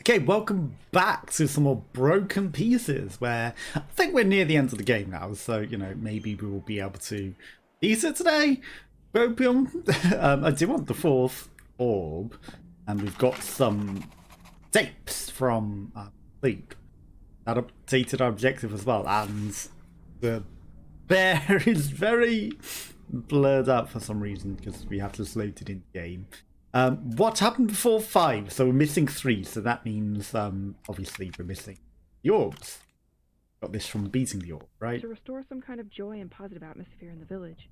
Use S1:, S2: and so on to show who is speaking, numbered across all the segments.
S1: Okay, welcome back to some more Broken Pieces, where I think we're near the end of the game now, so, you know, maybe we will be able to beat it today. Opium. I do want the fourth orb, and we've got some tapes from Sleep that updated our objective as well, and the bear is very blurred out for some reason because we have to load it in the game. What happened before 5? So we're missing 3, so that means obviously we're missing the orbs. Got this from beating the orb, right?
S2: To restore some kind of joy and positive atmosphere in the village,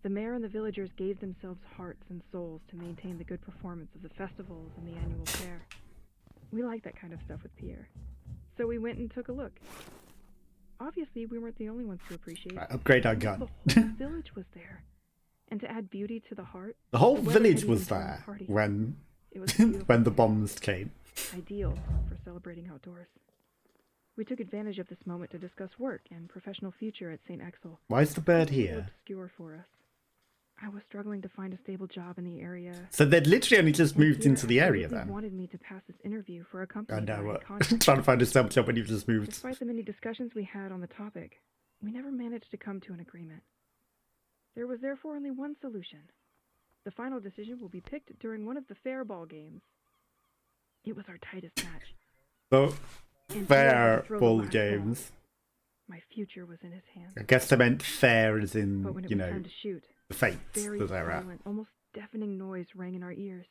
S2: the mayor and the villagers gave themselves hearts and souls to maintain the good performance of the festivals and the annual fair. We like that kind of stuff with Pierre, so we went and took a look. Obviously, we weren't the only ones to appreciate it.
S1: Right, upgrade our gun.
S2: The whole village was there. And to add beauty to the heart,
S1: The whole village was there when when the bombs came.
S2: Ideal for celebrating outdoors. We took advantage of this moment to discuss work and professional future at St. Exel.
S1: Why is the bird here?
S2: Obscure for us. I was struggling to find a stable job in the area.
S1: So they'd literally only just moved into the area then.
S2: Wanted me to pass this interview for a company.
S1: I know. Trying to find a stable job when you've just moved.
S2: Despite the many discussions we had on the topic, we never managed to come to an agreement. There was therefore only one solution. The final decision will be picked during one of the fair ball games. It was our tightest match.
S1: So, fair ball games.
S2: My future was in his hands.
S1: I guess they meant fair as in,
S2: but when it
S1: you
S2: was
S1: know,
S2: time to shoot,
S1: the fates
S2: very
S1: that they're at.
S2: silent, almost deafening noise rang in our ears.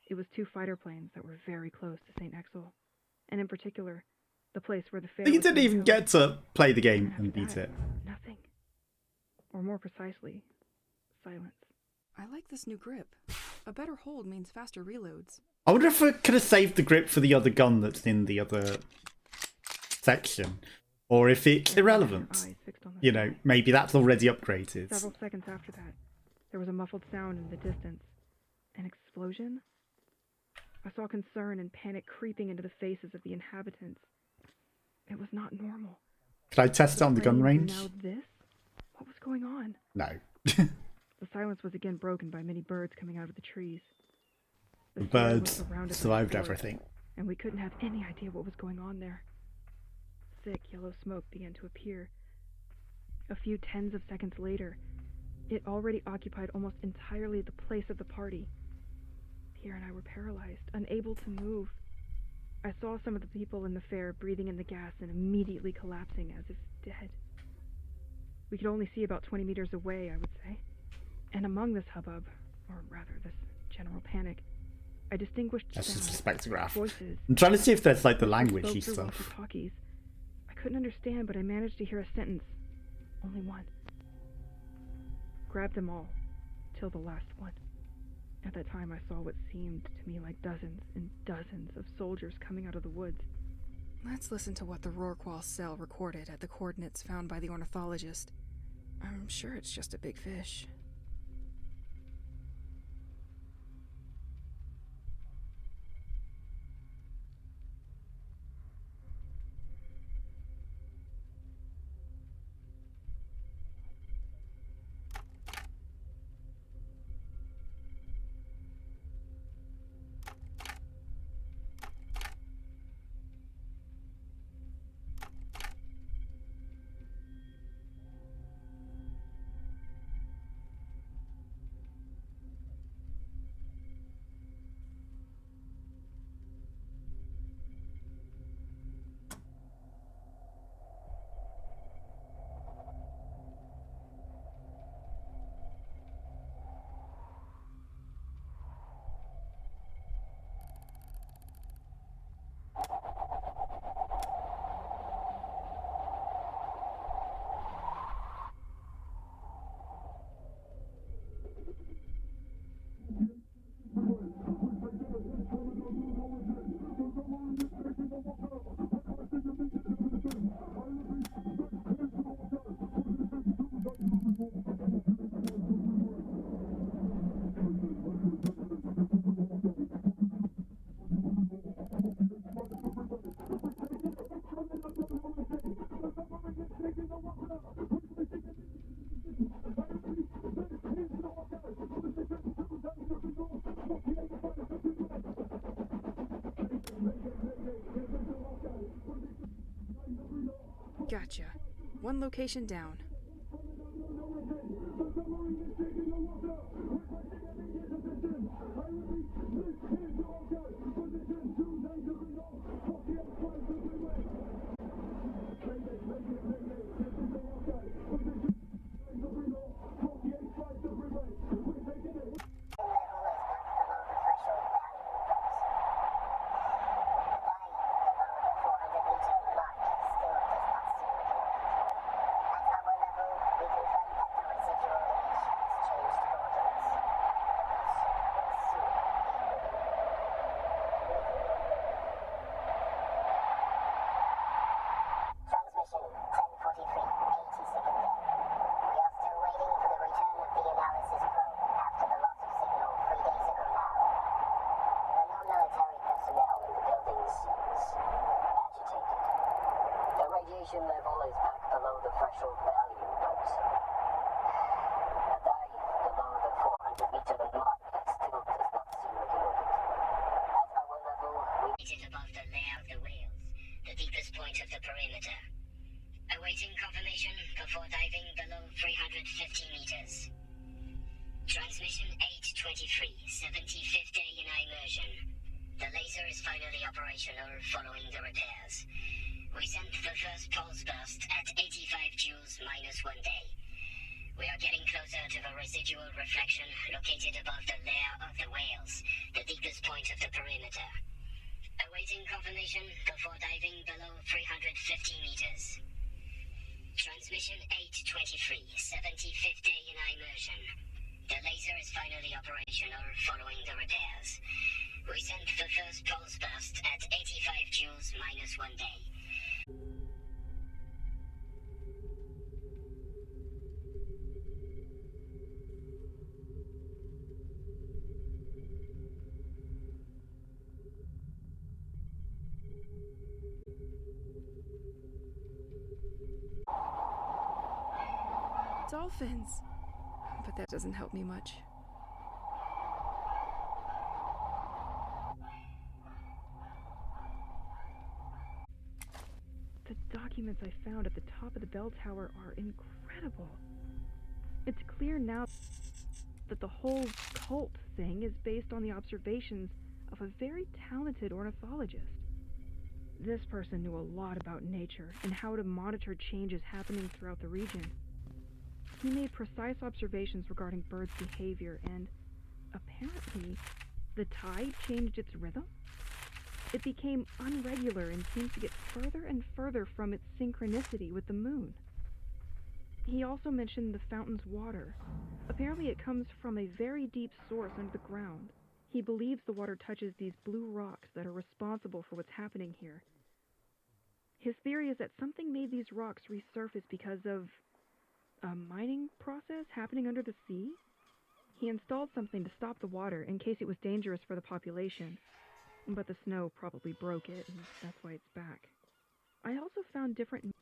S2: It was 2 fighter planes that were very close to St. Exel, and in particular, the place where the fair.
S1: You didn't even get to play the game and beat it.
S2: Nothing. Or more precisely, silence.
S3: I like this new grip. A better hold means faster reloads.
S1: I wonder if I could have saved the grip for the other gun that's in the other section. Or if it's irrelevant. You know, maybe that's already upgraded.
S2: Several seconds after that, there was a muffled sound in the distance. An explosion? I saw concern and panic creeping into the faces of the inhabitants. It was not normal.
S1: Could I test it on the gun range?
S2: Now this? What was going on?
S1: No.
S2: The silence was again broken by many birds coming out of the trees.
S1: The birds survived everything.
S2: And we couldn't have any idea what was going on there. Thick yellow smoke began to appear. A few tens of seconds later, it already occupied almost entirely the place of the party. Pierre and I were paralyzed, unable to move. I saw some of the people in the fair breathing in the gas and immediately collapsing as if dead. We could only see about 20 meters away, I would say. And among this hubbub, or rather this general panic, I distinguished
S1: That's
S2: sounds,
S1: just a spectrograph.
S2: voices.
S1: I'm trying to see if there's like the language-y
S2: Spoke through
S1: stuff.
S2: walkie-talkies. I couldn't understand, but I managed to hear a sentence. Only one. Grab them all, till the last one. At that time, I saw what seemed to me like dozens and dozens of soldiers coming out of the woods.
S3: Let's listen to what the Rorqual cell recorded at the coordinates found by the ornithologist. I'm sure it's just a big fish. Gotcha. One location down.
S4: Level is back below the threshold value, but a dive below the 400-meter mark still does not seem regulated. At our level, we
S5: It above the layer of the whales, the deepest point of the perimeter. Awaiting confirmation before diving below 350 meters. Transmission 823, 75th day in immersion. The laser is finally operational following the repairs. We sent the first pulse burst at 85 joules minus 1 day. We are getting closer to the residual reflection located above the layer of the whales, the deepest point of the perimeter. Awaiting confirmation before diving below 350 meters. Transmission 823, 75th day in immersion. The laser is finally operational following the repairs. We sent the first pulse burst at 85 joules minus 1 day.
S3: Dolphins! But that doesn't help me much.
S2: The documents I found at the top of the bell tower are incredible. It's clear now that the whole cult thing is based on the observations of a very talented ornithologist. This person knew a lot about nature and how to monitor changes happening throughout the region. He made precise observations regarding birds' behavior, and apparently, the tide changed its rhythm. It became unregular and seemed to get further and further from its synchronicity with the moon. He also mentioned the fountain's water. Apparently it comes from a very deep source under the ground. He believes the water touches these blue rocks that are responsible for what's happening here. His theory is that something made these rocks resurface because of a mining process happening under the sea. He installed something to stop the water in case it was dangerous for the population, but the snow probably broke it, and that's why it's back. I also found different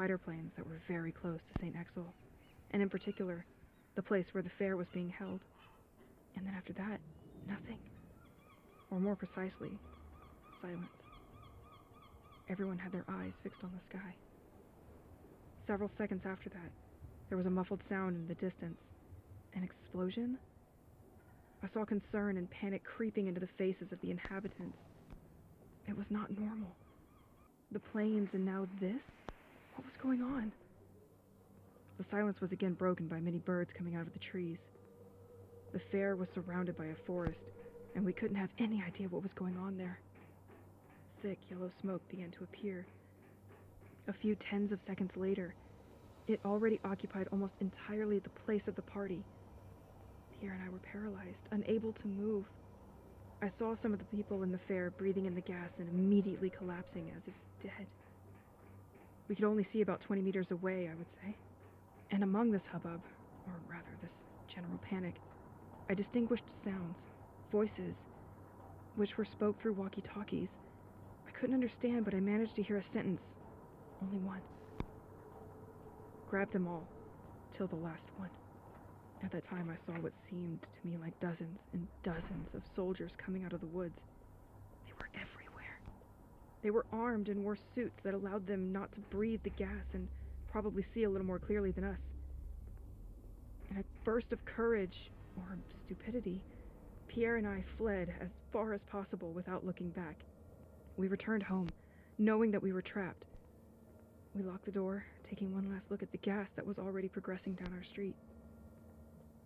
S2: fighter planes that were very close to St. Exel, and in particular, the place where the fair was being held. And then after that, nothing. Or more precisely, silence. Everyone had their eyes fixed on the sky. Several seconds after that, there was a muffled sound in the distance. An explosion? I saw concern and panic creeping into the faces of the inhabitants. It was not normal. The planes and now this? What was going on? The silence was again broken by many birds coming out of the trees. The fair was surrounded by a forest, and we couldn't have any idea what was going on there. Thick yellow smoke began to appear. A few tens of seconds later, it already occupied almost entirely the place of the party. Pierre and I were paralyzed, unable to move. I saw some of the people in the fair breathing in the gas and immediately collapsing as if dead. We could only see about 20 meters away, I would say. And among this hubbub, or rather this general panic. I distinguished sounds, voices, which were spoke through walkie-talkies. I couldn't understand, but I managed to hear a sentence. Only one. Grab them all, till the last one. At that time, I saw what seemed to me like dozens and dozens of soldiers coming out of the woods. They were everywhere. They were armed and wore suits that allowed them not to breathe the gas and probably see a little more clearly than us. In a burst of courage, or stupidity, Pierre and I fled as far as possible without looking back. We returned home, knowing that we were trapped. We locked the door, taking one last look at the gas that was already progressing down our street.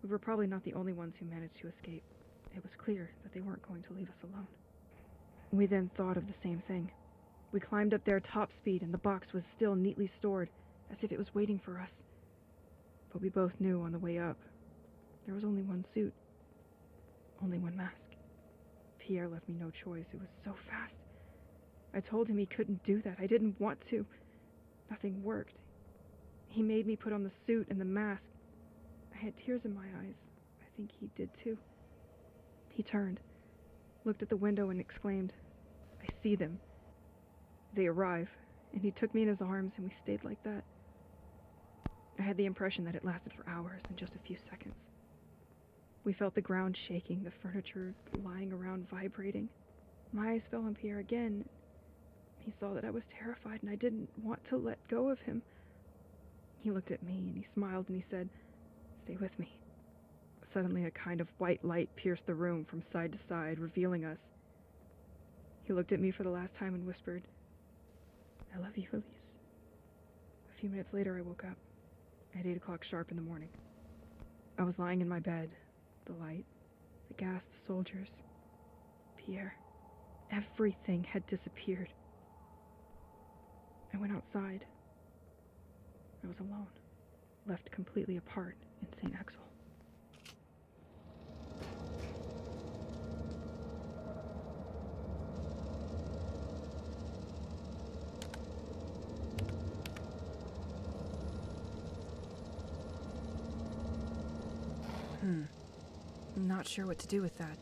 S2: We were probably not the only ones who managed to escape. It was clear that they weren't going to leave us alone. We then thought of the same thing. We climbed up there top speed, and the box was still neatly stored, as if it was waiting for us. But we both knew on the way up, there was only one suit, only one mask. Pierre left me no choice. It was so fast. I told him he couldn't do that. I didn't want to. Nothing worked. He made me put on the suit and the mask. I had tears in my eyes. I think he did too. He turned, looked at the window and exclaimed, "I see them." They arrive, and he took me in his arms and we stayed like that. I had the impression that it lasted for hours and just a few seconds. We felt the ground shaking, the furniture lying around vibrating. My eyes fell on Pierre again. He saw that I was terrified and I didn't want to let go of him. He looked at me and he smiled and he said, "Stay with me." Suddenly a kind of white light pierced the room from side to side, revealing us. He looked at me for the last time and whispered, "I love you, Elise." A few minutes later I woke up, at 8 o'clock sharp in the morning. I was lying in my bed. The light, the gas, the soldiers, Pierre. Everything had disappeared. I went outside. I was alone, left completely apart in St. Axel.
S3: I'm not sure what to do with that.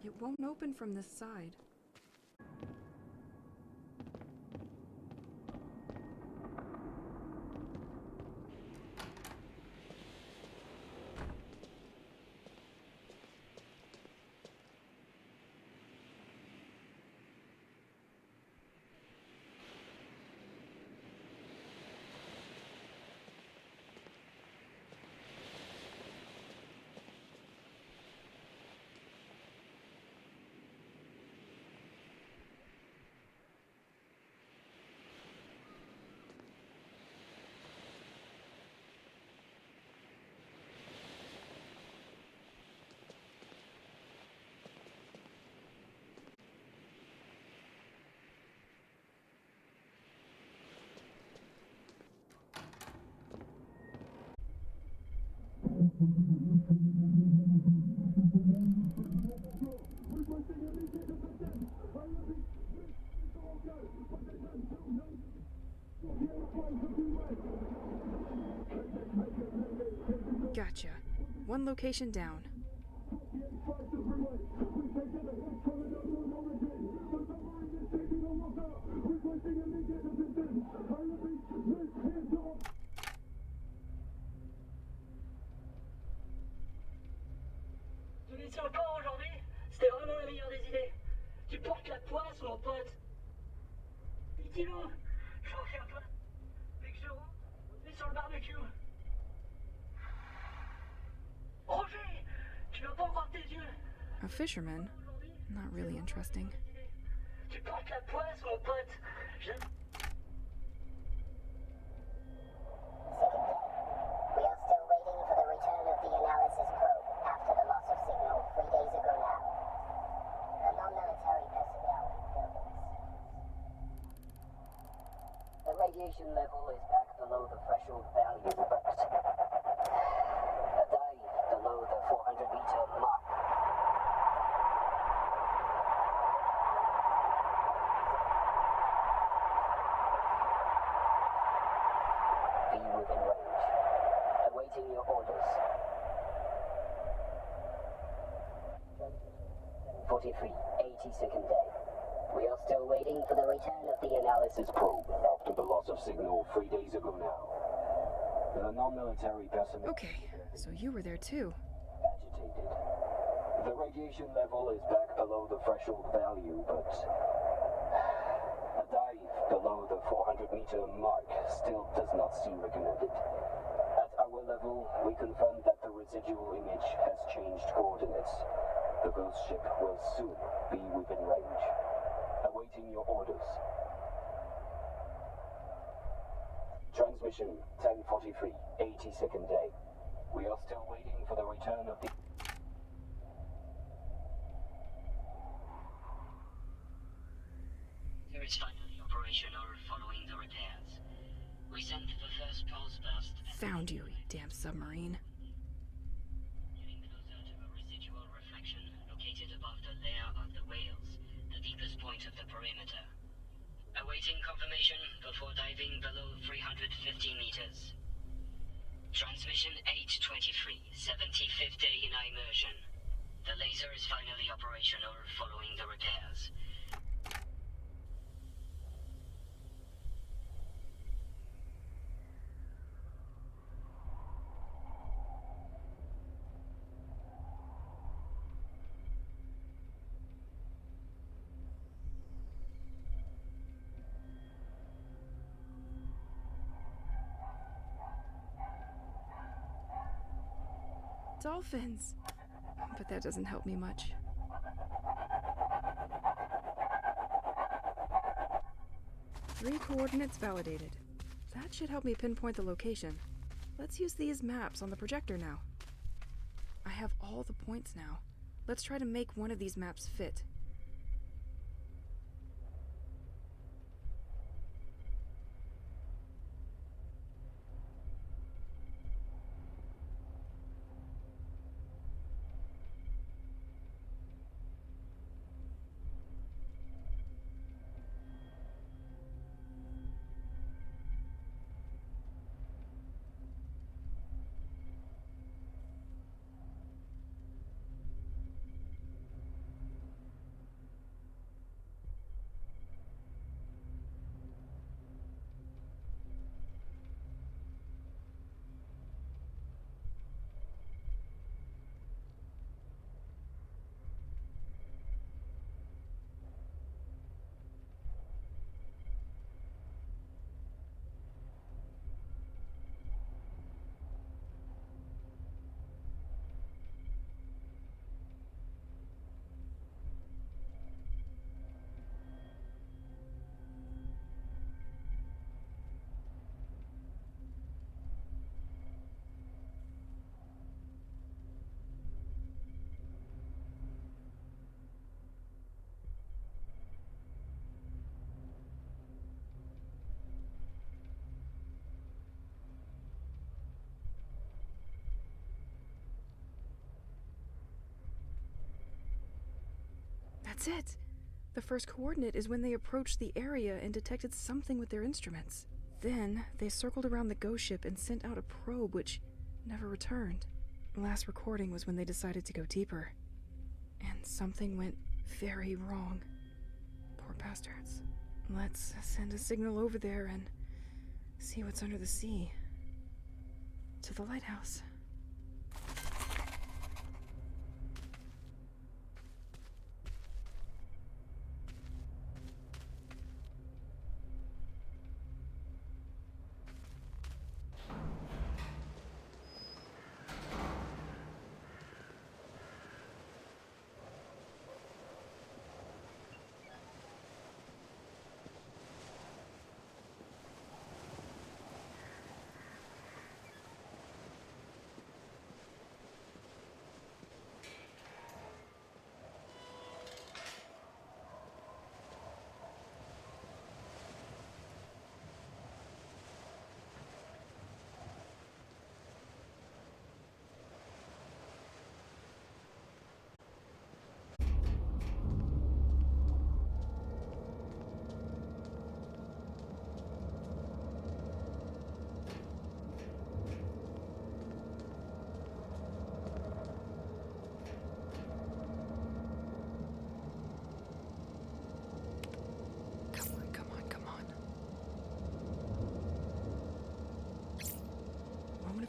S3: It won't open from this side. Gotcha. One location down.
S6: Tu les tiens pas aujourd'hui? C'était vraiment la meilleure des idées. Tu portes la poisse, mon pote. Dis-le, j'en reviens pas. Dès que je rentre, on est sur le barbecue. Roger, tu vas pas voir tes yeux.
S3: A fisherman? Not really interesting.
S6: Tu portes la poisse, mon pote.
S4: radiation level is back below the threshold value, but a dive below the 400-meter mark. Be within range. Awaiting your orders. 43, 82nd day. We are still waiting for the return of the analysis probe.
S7: After the loss of signal 3 days ago now. The non-military personnel...
S3: Okay, so you were there too.
S7: agitated. The radiation level is back below the threshold value, but a dive below the 400-meter mark still does not seem recommended. At our level, we confirm that the residual image has changed coordinates. The ghost ship will soon be within range. Awaiting your orders. Transmission 1043, 82nd day. We are still waiting for the return of the...
S5: There is finally operational following the repairs. We sent the first pulse burst and
S3: Found you, you damn submarine.
S5: getting closer to a residual reflection located above the layer of the whales, the deepest point of the perimeter. Awaiting confirmation before diving below 350 meters. Transmission 823, 75th day in immersion. The laser is finally operational following the repairs.
S3: Dolphins! But that doesn't help me much. Three coordinates validated. That should help me pinpoint the location. Let's use these maps on the projector now. I have all the points now. Let's try to make one of these maps fit. That's it! The first coordinate is when they approached the area and detected something with their instruments. Then, they circled around the ghost ship and sent out a probe which never returned. The last recording was when they decided to go deeper. And something went very wrong. Poor bastards. Let's send a signal over there and see what's under the sea. To the lighthouse.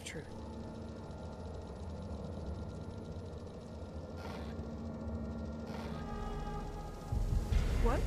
S3: of truth. What?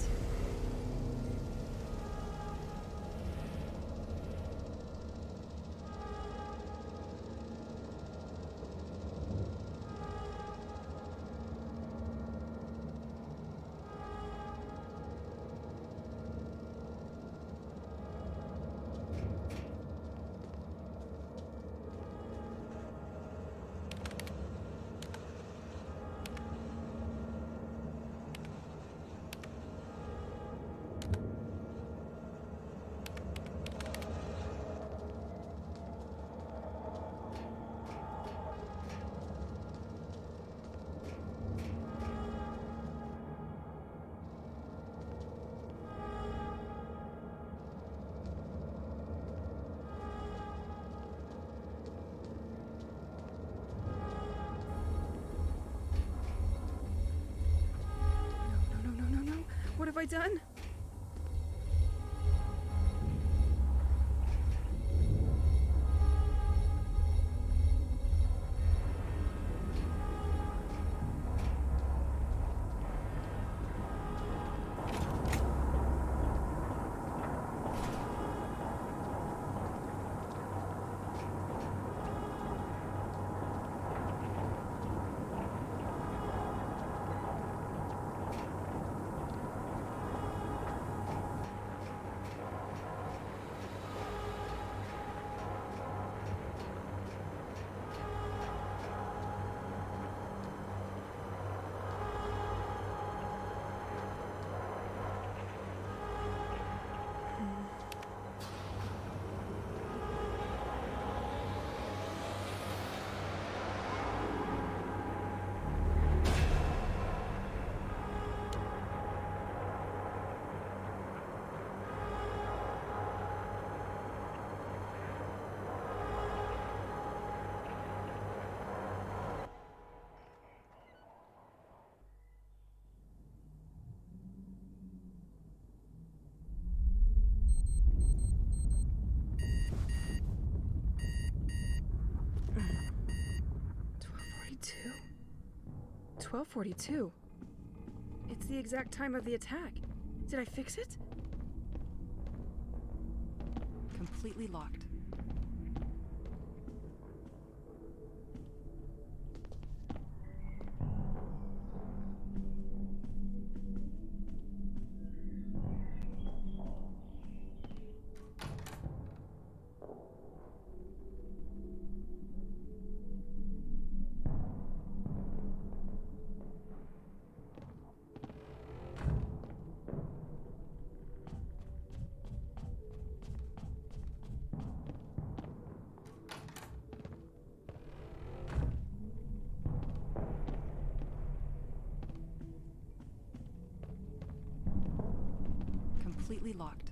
S3: No. What have I done? $12:42. It's the exact time of the attack. Did I fix it?
S8: Completely locked. Completely locked.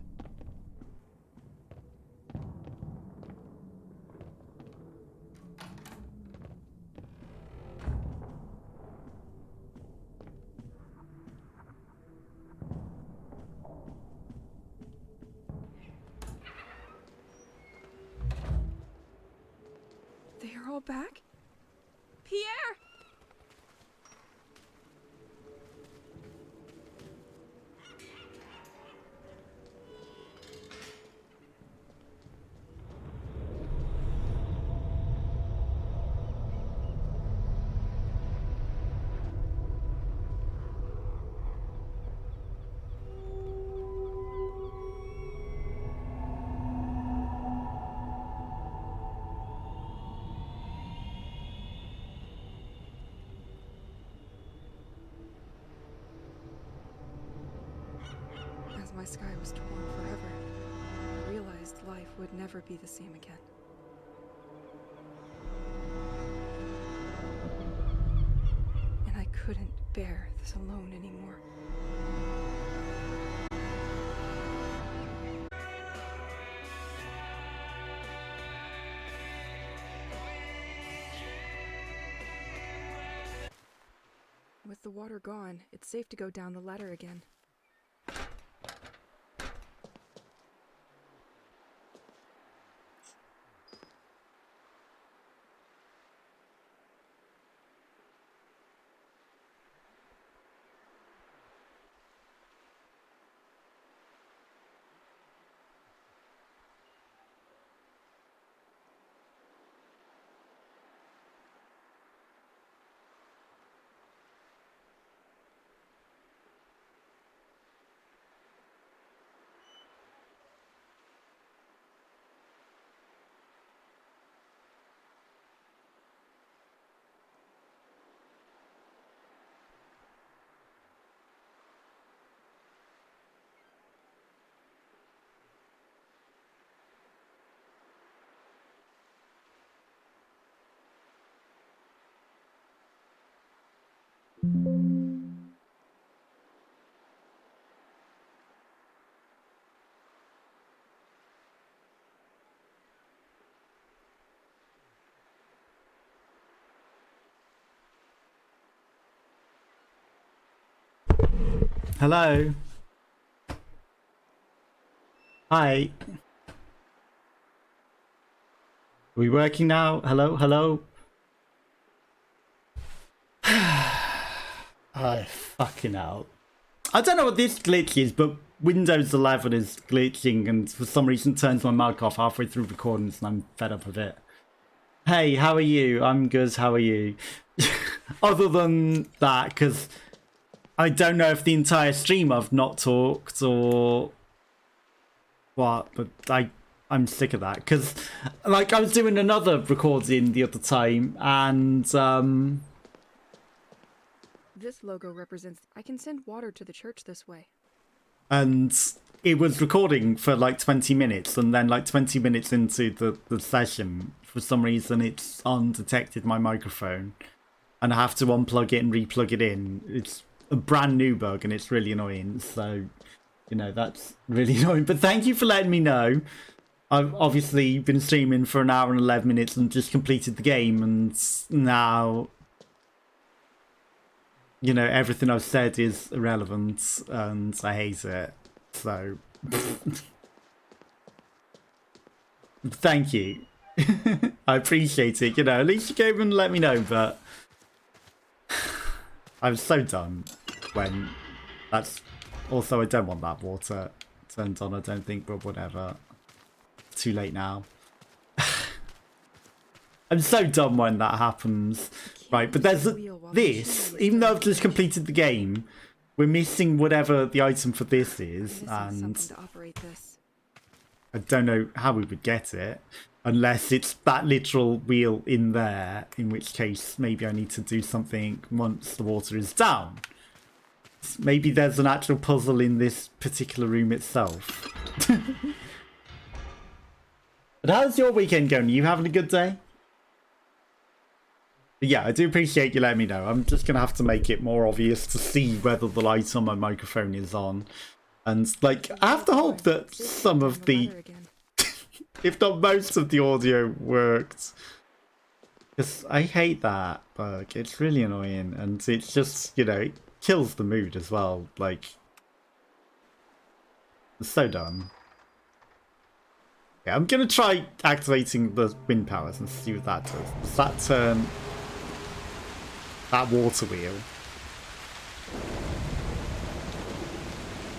S3: They are all back? Pierre! As my sky was torn forever, I realized life would never be the same again. And I couldn't bear this alone anymore. With the water gone, it's safe to go down the ladder again.
S1: Hello. Hi. Are we working now? Hello, hello. I fucking hell. I don't know what this glitch is, but Windows 11 is glitching and for some reason turns my mic off halfway through recordings and I'm fed up with it. Hey, how are you? I'm good, how are you? Other than that, because I don't know if the entire stream I've not talked or what, but I'm sick of that because like I was doing another recording the other time and
S3: This logo represents. I can send water to the church this way.
S1: and it was recording for like 20 minutes and then like 20 minutes into the session for some reason it's undetected my microphone and I have to unplug it and replug it in. It's a brand new bug and it's really annoying, so you know that's really annoying, but thank you for letting me know. I've obviously been streaming for an hour and 11 minutes and just completed the game, and now you know everything I've said is irrelevant and I hate it, so thank you. I appreciate it, you know, at least you came and let me know, but I'm so done when that's also I don't want that water turned on, I don't think, but whatever. Too late now. I'm so done when that happens. Right, but there's this, even though I've just completed the game, we're missing whatever the item for this is, and
S3: Something to operate this.
S1: I don't know how we would get it, unless it's that literal wheel in there, in which case maybe I need to do something once the water is down. Maybe there's an actual puzzle in this particular room itself. But how's your weekend going? Are you having a good day? But yeah, I do appreciate you letting me know. I'm just going to have to make it more obvious to see whether the light on my microphone is on. And, like, I have to hope that some of the, if not most of the audio worked. Because I hate that bug. It's really annoying. And it's just, you know, it kills the mood as well. Like, it's so dumb. Yeah, I'm going to try activating the wind powers and see what that does. Does that turn that water wheel?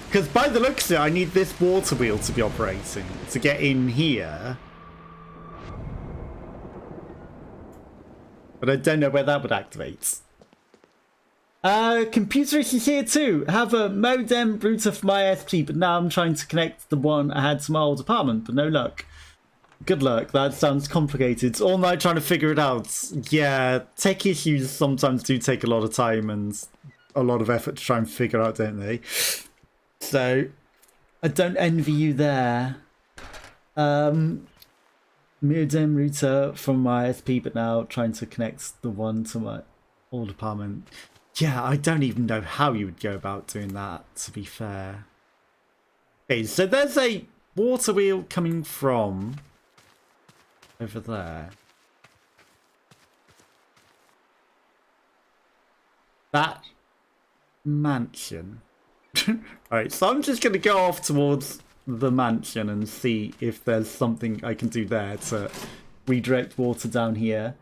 S1: Because by the looks of it, I need this water wheel to be operating to get in here. But I don't know where that would activate. Computer issues here too. Have a modem router for my SP, but now I'm trying to connect the one I had to my old apartment, but no luck. Good luck. That sounds complicated. All night trying to figure it out. Yeah, tech issues sometimes do take a lot of time and a lot of effort to try and figure out, don't they? So, I don't envy you there. Modem router from my SP, but now trying to connect the one to my old apartment. Yeah, I don't even know how you would go about doing that, to be fair. Okay, so there's a water wheel coming from over there. That mansion. Alright, so I'm just going to go off towards the mansion and see if there's something I can do there to redirect water down here.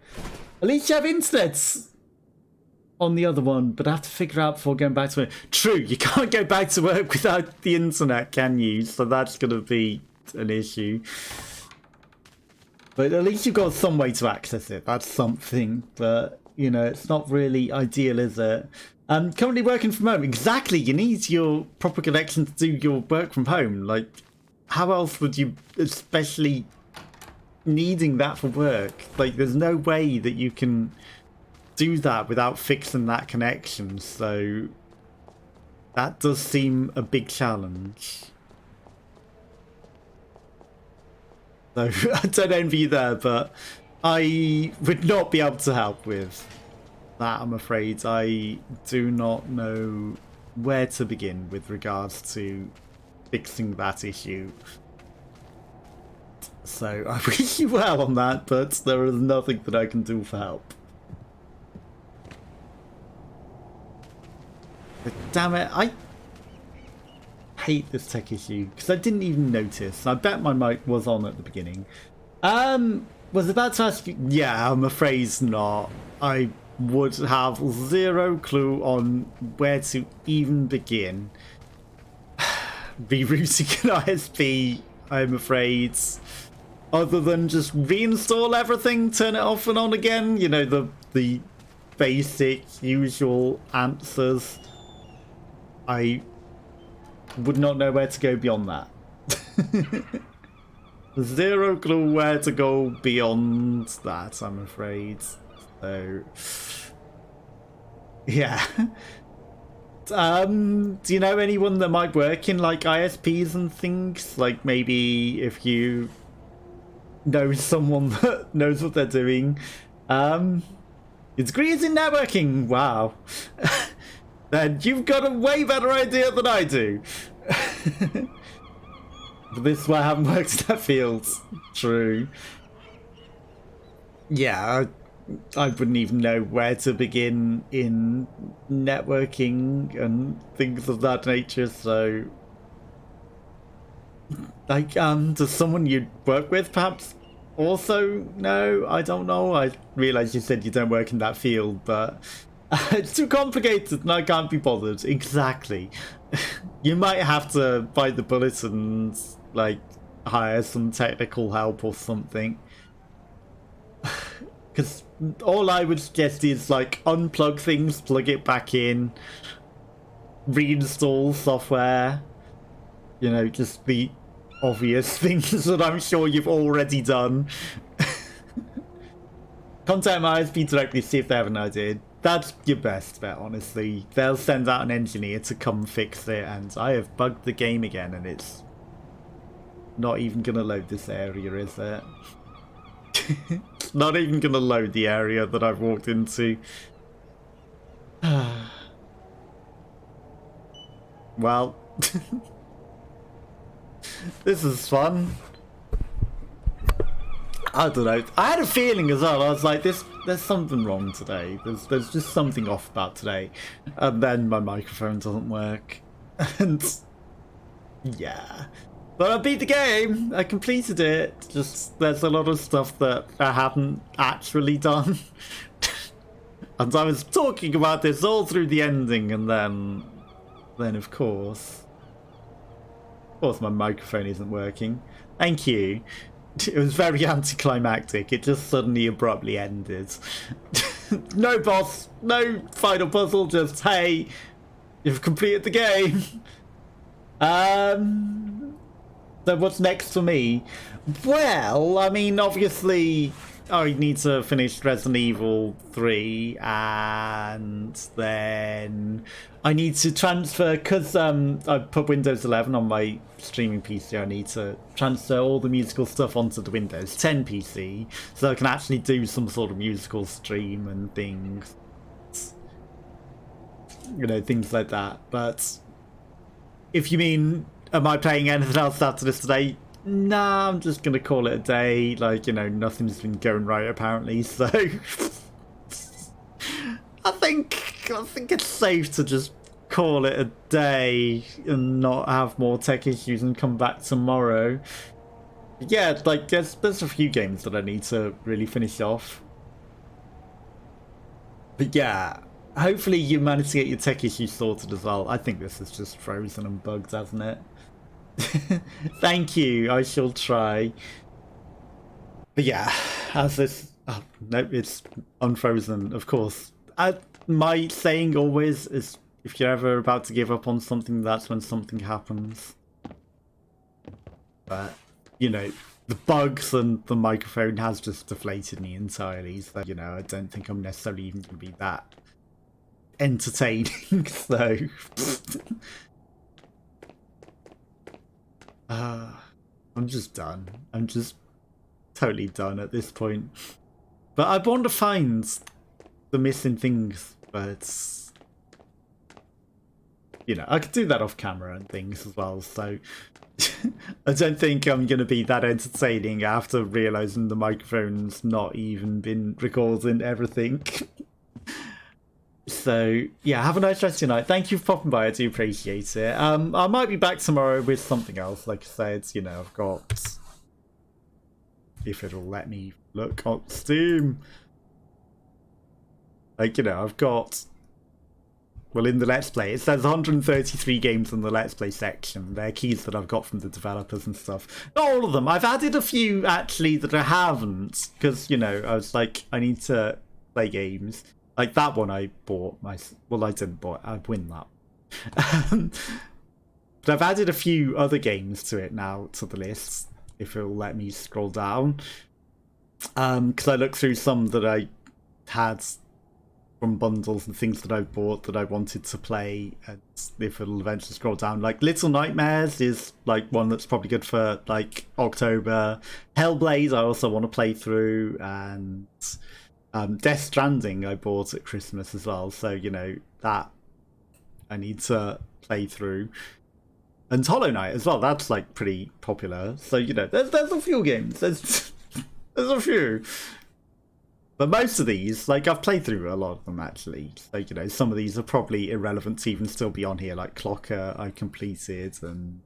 S1: At least you have internet on the other one, but I have to figure out before going back to work. True, you can't go back to work without the internet, can you? So that's going to be an issue. But at least you've got some way to access it. That's something, but, you know, it's not really ideal, is it? Currently working from home. Exactly, you need your proper connection to do your work from home. Like, how else would you, especially needing that for work? Like, there's no way that you can do that without fixing that connection, so that does seem a big challenge. So I don't envy you there, but I would not be able to help with that, I'm afraid. I do not know where to begin with regards to fixing that issue. So I wish you well on that, but there is nothing that I can do for help. But damn it, I hate this tech issue because I didn't even notice. I bet my mic was on at the beginning. Was about to ask you. Yeah, I'm afraid not. I would have zero clue on where to even begin. Rerouting an ISP, I'm afraid. Other than just reinstall everything, turn it off and on again. You know, the basic, usual answers. I would not know where to go beyond that. Zero clue where to go beyond that, I'm afraid. So, yeah. Do you know anyone that might work in like ISPs and things? Like maybe if you know someone that knows what they're doing. Your degree is in networking. Wow. Then you've got a way better idea than I do. But this is why I haven't worked in that field. True. Yeah, I wouldn't even know where to begin in networking and things of that nature, so... Like, does someone you'd work with perhaps also know? I don't know. I realise you said you don't work in that field, but... it's too complicated and I can't be bothered. Exactly. You might have to bite the bullet and, like, hire some technical help or something. Because all I would suggest is, like, unplug things, plug it back in, reinstall software. You know, just the obvious things that I'm sure you've already done. Contact my ISP directly, see if they have an idea. That's your best bet, honestly. They'll send out an engineer to come fix it, and I have bugged the game again, and it's not even gonna load this area, is it? It's not even gonna load the area that I've walked into. Well, this is fun. I don't know. I had a feeling as well. I was like, there's something wrong today. There's just something off about today. And then my microphone doesn't work. And yeah. But I beat the game. I completed it. Just there's a lot of stuff that I haven't actually done. And I was talking about this all through the ending, and then of course my microphone isn't working. Thank you. It was very anticlimactic. It just suddenly abruptly ended. No boss, no final puzzle, just hey, you've completed the game. So what's next for me? Well, I mean, obviously I need to finish Resident Evil 3, and then I need to transfer, because I put Windows 11 on my streaming PC, I need to transfer all the musical stuff onto the Windows 10 PC, so I can actually do some sort of musical stream and things. You know, things like that. But if you mean, am I playing anything else after this today? Nah, I'm just gonna call it a day. Like, you know, nothing's been going right apparently, so I think it's safe to just call it a day and not have more tech issues and come back tomorrow. Yeah, like there's a few games that I need to really finish off. But yeah, hopefully you managed to get your tech issues sorted as well. I think this is just frozen and bugged, hasn't it? Thank you, I shall try. But yeah, as this... Oh, no, it's unfrozen, of course. My saying always is, if you're ever about to give up on something, that's when something happens. But, you know, the bugs and the microphone has just deflated me entirely, so, you know, I don't think I'm necessarily even going to be that entertaining, so... I'm just done. I'm just totally done at this point. But I want to find the missing things, but you know, I could do that off camera and things as well, so I don't think I'm going to be that entertaining after realising the microphone's not even been recording everything. So, yeah, have a nice rest of your night. Thank you for popping by, I do appreciate it. I might be back tomorrow with something else, like I said, you know, I've got... If it'll let me look on Steam. Like, you know, I've got... Well, in the Let's Play, it says 133 games in the Let's Play section. They're keys that I've got from the developers and stuff. Not all of them. I've added a few, actually, that I haven't. Because, you know, I was like, I need to play games. Like, that one I bought. Well, I didn't buy it. I win that. But I've added a few other games to it now, to the list. If it'll let me scroll down. Because I looked through some that I had... from bundles and things that I bought that I wanted to play, and if it'll eventually scroll down, like Little Nightmares is like one that's probably good for like October. Hellblade I also want to play through, and Death Stranding I bought at Christmas as well, so you know that I need to play through. And Hollow Knight as well, that's like pretty popular, so you know there's a few games, there's a few. But most of these, like, I've played through a lot of them, actually. So, you know, some of these are probably irrelevant to even still be on here. Like, Clocker, I completed, and,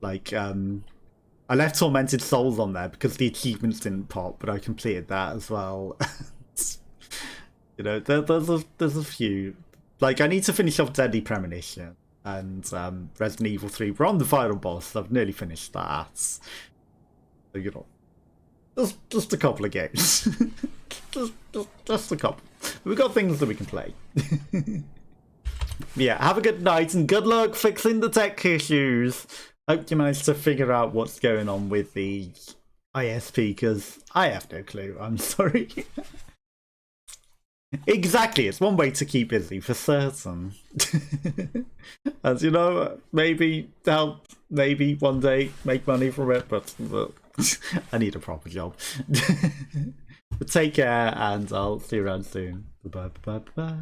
S1: like, I left Tormented Souls on there because the achievements didn't pop, but I completed that as well. You know, there's a few. Like, I need to finish off Deadly Premonition and Resident Evil 3. We're on the final boss, I've nearly finished that. So, you know. Just a couple of games. just a couple. We've got things that we can play. Yeah, have a good night and good luck fixing the tech issues. Hope you managed to figure out what's going on with the ISP, because I have no clue. I'm sorry. Exactly, it's one way to keep busy for certain. As you know, maybe help, maybe one day make money from it, but I need a proper job. But take care, and I'll see you around soon. Bye bye bye bye.